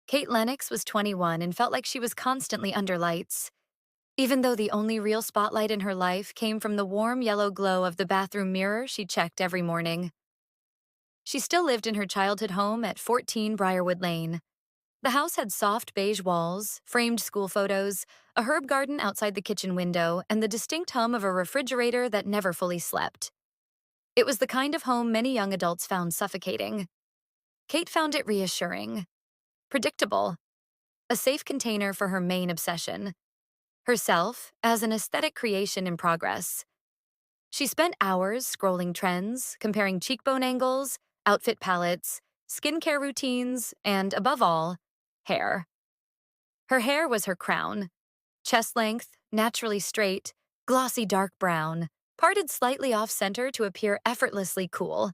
Kate Lennox was 21 and felt like she was constantly under lights, even though the only real spotlight in her life came from the warm yellow glow of the bathroom mirror she checked every morning. She still lived in her childhood home at 14 Briarwood Lane. The house had soft beige walls, framed school photos, a herb garden outside the kitchen window, and the distinct hum of a refrigerator that never fully slept. It was the kind of home many young adults found suffocating. Kate found it reassuring, predictable, a safe container for her main obsession, herself as an aesthetic creation in progress. She spent hours scrolling trends, comparing cheekbone angles, outfit palettes, skincare routines, and above all, hair. Her hair was her crown. Chest length, naturally straight, glossy dark brown, parted slightly off-center to appear effortlessly cool.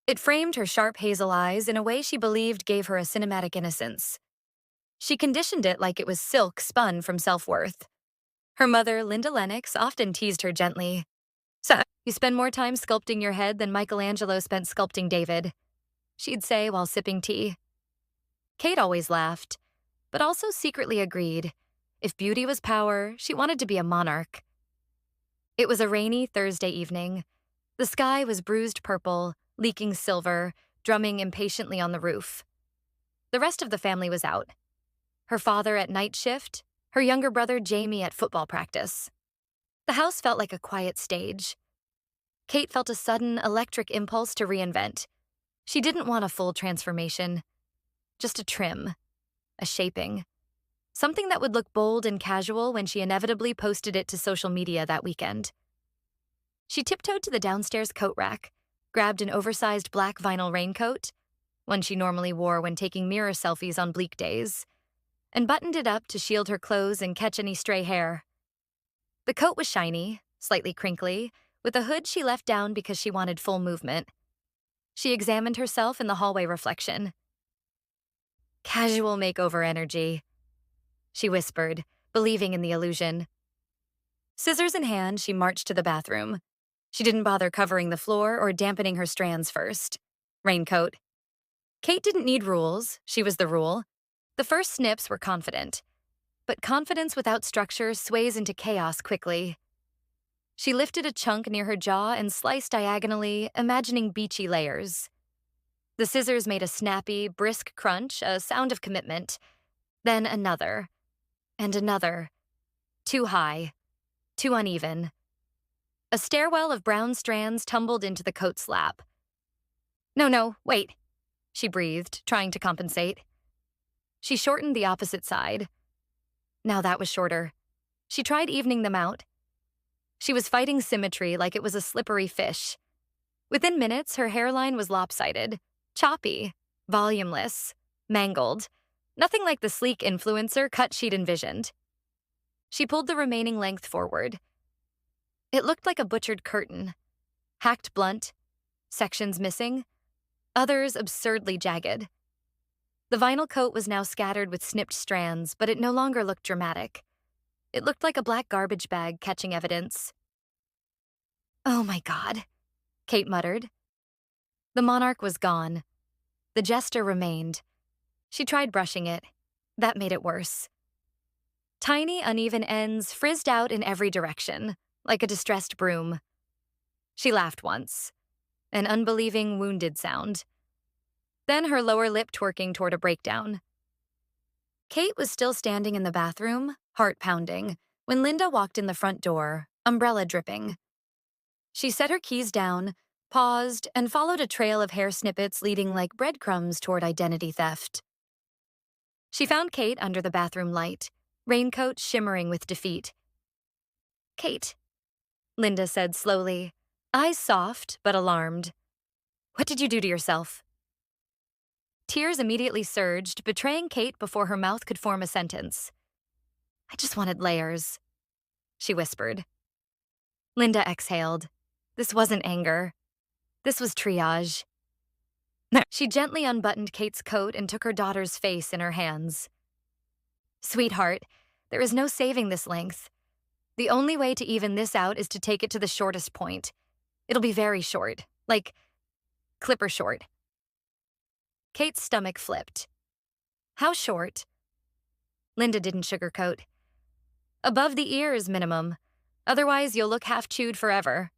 It framed her sharp hazel eyes in a way she believed gave her a cinematic innocence. She conditioned it like it was silk spun from self-worth. Her mother, Linda Lennox, often teased her gently. "So, you spend more time sculpting your head than Michelangelo spent sculpting David," she'd say while sipping tea. Kate always laughed, but also secretly agreed. If beauty was power, she wanted to be a monarch. It was a rainy Thursday evening. The sky was bruised purple, leaking silver, drumming impatiently on the roof. The rest of the family was out. Her father at night shift, her younger brother Jamie at football practice. The house felt like a quiet stage. Kate felt a sudden electric impulse to reinvent. She didn't want a full transformation, just a trim, a shaping. Something that would look bold and casual when she inevitably posted it to social media that weekend. She tiptoed to the downstairs coat rack, grabbed an oversized black vinyl raincoat, one she normally wore when taking mirror selfies on bleak days, and buttoned it up to shield her clothes and catch any stray hair. The coat was shiny, slightly crinkly, with a hood she left down because she wanted full movement. She examined herself in the hallway reflection. "Casual makeover energy," she whispered, believing in the illusion. Scissors in hand, she marched to the bathroom. She didn't bother covering the floor or dampening her strands first. Raincoat. Kate didn't need rules, she was the rule. The first snips were confident. But confidence without structure sways into chaos quickly. She lifted a chunk near her jaw and sliced diagonally, imagining beachy layers. The scissors made a snappy, brisk crunch, a sound of commitment. Then another. And another. Too high. Too uneven. A stairwell of brown strands tumbled into the coat's lap. No, wait," she breathed, trying to compensate. She shortened the opposite side. Now that was shorter. She tried evening them out. She was fighting symmetry like it was a slippery fish. Within minutes, her hairline was lopsided, choppy, volumeless, mangled, nothing like the sleek influencer cut she'd envisioned. She pulled the remaining length forward. It looked like a butchered curtain, hacked blunt, sections missing, others absurdly jagged. The vinyl coat was now scattered with snipped strands, but it no longer looked dramatic. It looked like a black garbage bag catching evidence. "Oh my God," Kate muttered. The monarch was gone. The jester remained. She tried brushing it. That made it worse. Tiny, uneven ends frizzed out in every direction, like a distressed broom. She laughed once, an unbelieving, wounded sound. Then her lower lip twerking toward a breakdown. Kate was still standing in the bathroom, heart pounding, when Linda walked in the front door, umbrella dripping. She set her keys down, paused, and followed a trail of hair snippets leading like breadcrumbs toward identity theft. She found Kate under the bathroom light, raincoat shimmering with defeat. "Kate," Linda said slowly, eyes soft but alarmed. "What did you do to yourself?" Tears immediately surged, betraying Kate before her mouth could form a sentence. "I just wanted layers," she whispered. Linda exhaled. This wasn't anger. This was triage. She gently unbuttoned Kate's coat and took her daughter's face in her hands. "Sweetheart, there is no saving this length. The only way to even this out is to take it to the shortest point. It'll be very short, like clipper short." Kate's stomach flipped. How short? Linda didn't sugarcoat. Above the ears, minimum. Otherwise, you'll look half-chewed forever.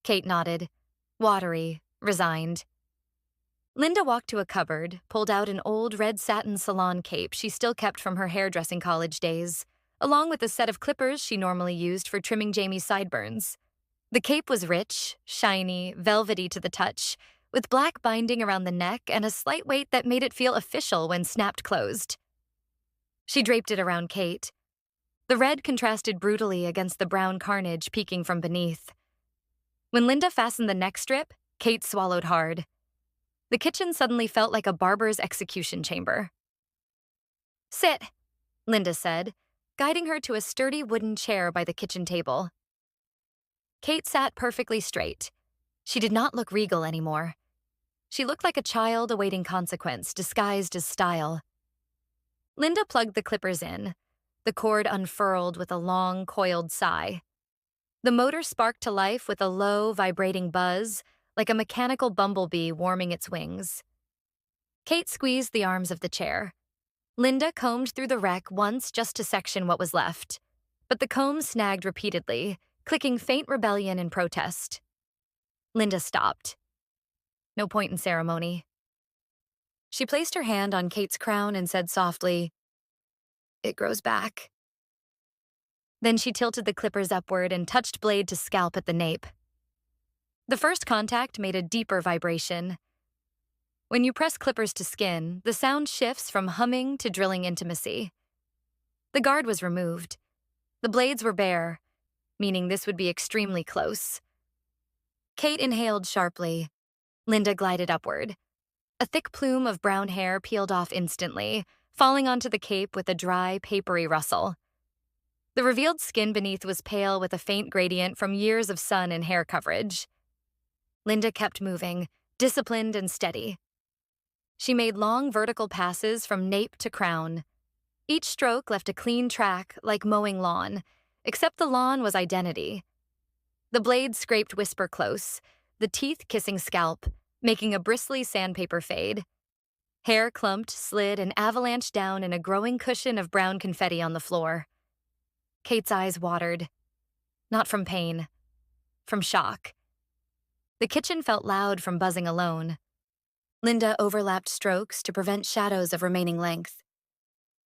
Kate nodded, watery, resigned. Linda walked to a cupboard, pulled out an old red satin salon cape she still kept from her hairdressing college days, along with a set of clippers she normally used for trimming Jamie's sideburns. The cape was rich, shiny, velvety to the touch, with black binding around the neck and a slight weight that made it feel official when snapped closed. She draped it around Kate. The red contrasted brutally against the brown carnage peeking from beneath. When Linda fastened the neck strip, Kate swallowed hard. The kitchen suddenly felt like a barber's execution chamber. "Sit," Linda said, guiding her to a sturdy wooden chair by the kitchen table. Kate sat perfectly straight. She did not look regal anymore. She looked like a child awaiting consequence disguised as style. Linda plugged the clippers in. The cord unfurled with a long, coiled sigh. The motor sparked to life with a low, vibrating buzz, like a mechanical bumblebee warming its wings. Kate squeezed the arms of the chair. Linda combed through the wreck once just to section what was left, but the comb snagged repeatedly, clicking faint rebellion and protest. Linda stopped. No point in ceremony. She placed her hand on Kate's crown and said softly, "It grows back." Then she tilted the clippers upward and touched blade to scalp at the nape. The first contact made a deeper vibration. When you press clippers to skin, the sound shifts from humming to drilling intimacy. The guard was removed. The blades were bare, meaning this would be extremely close. Kate inhaled sharply. Linda glided upward. A thick plume of brown hair peeled off instantly, falling onto the cape with a dry, papery rustle. The revealed skin beneath was pale with a faint gradient from years of sun and hair coverage. Linda kept moving, disciplined and steady. She made long vertical passes from nape to crown. Each stroke left a clean track, like mowing lawn, except the lawn was identity. The blade scraped whisper close, the teeth kissing scalp, making a bristly sandpaper fade. Hair clumped, slid, and avalanched down in a growing cushion of brown confetti on the floor. Kate's eyes watered. Not from pain, from shock. The kitchen felt loud from buzzing alone. Linda overlapped strokes to prevent shadows of remaining length.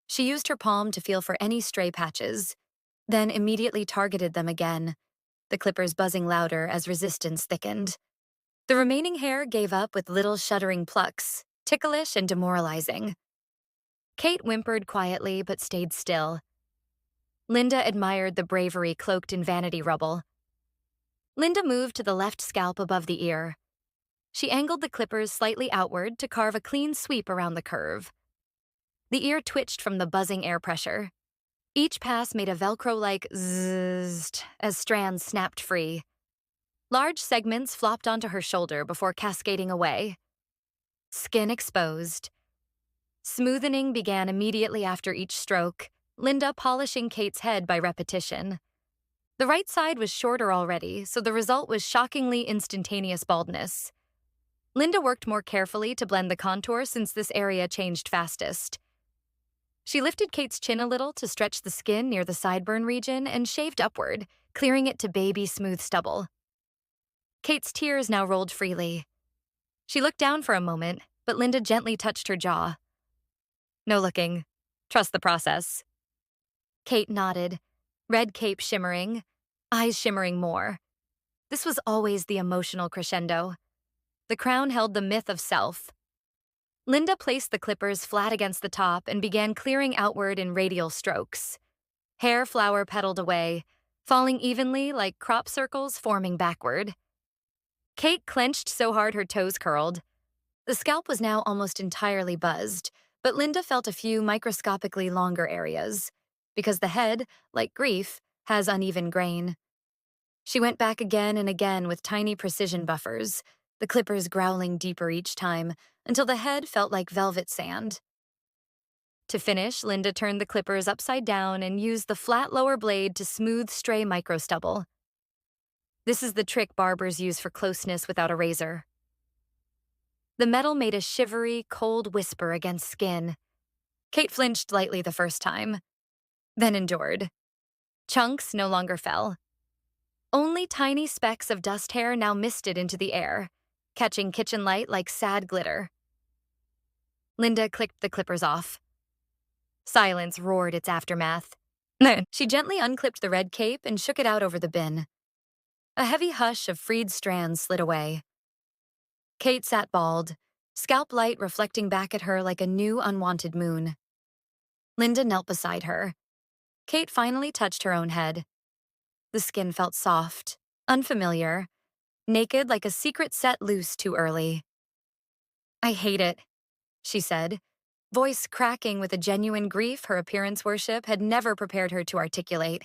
She used her palm to feel for any stray patches, then immediately targeted them again, the clippers buzzing louder as resistance thickened. The remaining hair gave up with little shuddering plucks, ticklish and demoralizing. Kate whimpered quietly but stayed still. Linda admired the bravery cloaked in vanity rubble. Linda moved to the left scalp above the ear. She angled the clippers slightly outward to carve a clean sweep around the curve. The ear twitched from the buzzing air pressure. Each pass made a Velcro-like zzzt as strands snapped free. Large segments flopped onto her shoulder before cascading away. Skin exposed. Smoothening began immediately after each stroke, Linda polishing Kate's head by repetition. The right side was shorter already, so the result was shockingly instantaneous baldness. Linda worked more carefully to blend the contour since this area changed fastest. She lifted Kate's chin a little to stretch the skin near the sideburn region and shaved upward, clearing it to baby smooth stubble. Kate's tears now rolled freely. She looked down for a moment, but Linda gently touched her jaw. "No looking. Trust the process." Kate nodded, red cape shimmering, eyes shimmering more. This was always the emotional crescendo. The crown held the myth of self. Linda placed the clippers flat against the top and began clearing outward in radial strokes. Hair flower petaled away, falling evenly like crop circles forming backward. Kate clenched so hard her toes curled. The scalp was now almost entirely buzzed, but Linda felt a few microscopically longer areas, because the head, like grief, has uneven grain. She went back again and again with tiny precision buffers, the clippers growling deeper each time, until the head felt like velvet sand. To finish, Linda turned the clippers upside down and used the flat lower blade to smooth stray microstubble. This is the trick barbers use for closeness without a razor. The metal made a shivery, cold whisper against skin. Kate flinched lightly the first time, then endured. Chunks no longer fell. Only tiny specks of dust hair now misted into the air, catching kitchen light like sad glitter. Linda clicked the clippers off. Silence roared its aftermath. She gently unclipped the red cape and shook it out over the bin. A heavy hush of freed strands slid away. Kate sat bald, scalp light reflecting back at her like a new unwanted moon. Linda knelt beside her. Kate finally touched her own head. The skin felt soft, unfamiliar, naked like a secret set loose too early. "I hate it," she said, voice cracking with a genuine grief her appearance worship had never prepared her to articulate.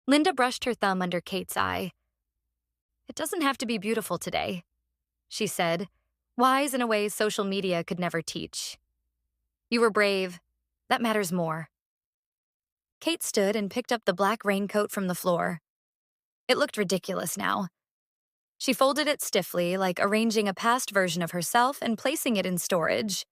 Linda brushed her thumb under Kate's eye. "It doesn't have to be beautiful today," she said, wise in a way social media could never teach. "You were brave. That matters more." Kate stood and picked up the black raincoat from the floor. It looked ridiculous now. She folded it stiffly, like arranging a past version of herself and placing it in storage.